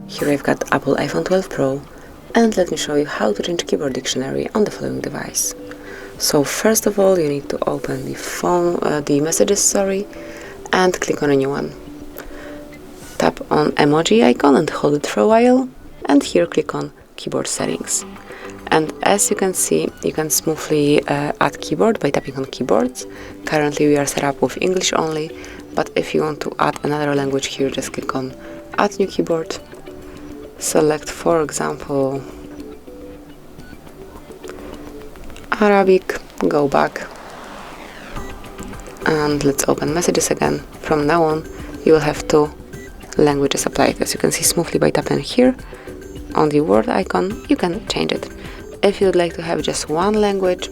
Here I've got Apple iPhone 12 Pro, and let me show you how to change keyboard dictionary on the following device. So first of all, you need to open the messages, and click on a new one. Tap on emoji icon and hold it for a while, and here click on keyboard settings. And as you can see, you can smoothly add keyboard by tapping on keyboards. Currently we are set up with English only, but if you want to add another language here, just click on add new keyboard. Select, for example, Arabic, go back, and let's open messages again. From now on, you will have two languages applied. As you can see smoothly by tapping here on the word icon, you can change it. If you would like to have just one language,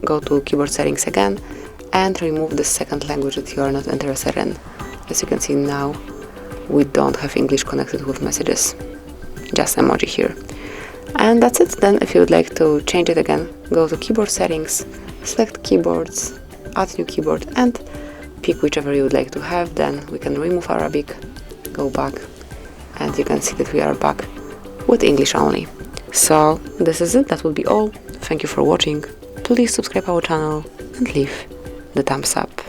go to keyboard settings again and remove the second language that you are not interested in. As you can see now, we don't have English connected with messages, just emoji here. And that's it. Then if you would like to change it again, go to keyboard settings, select keyboards, add new keyboard, and pick whichever you would like to have. Then we can remove Arabic, go back, and you can see that we are back with English only. So this is it. That will be all. Thank you for watching. Please subscribe our channel and leave the thumbs up.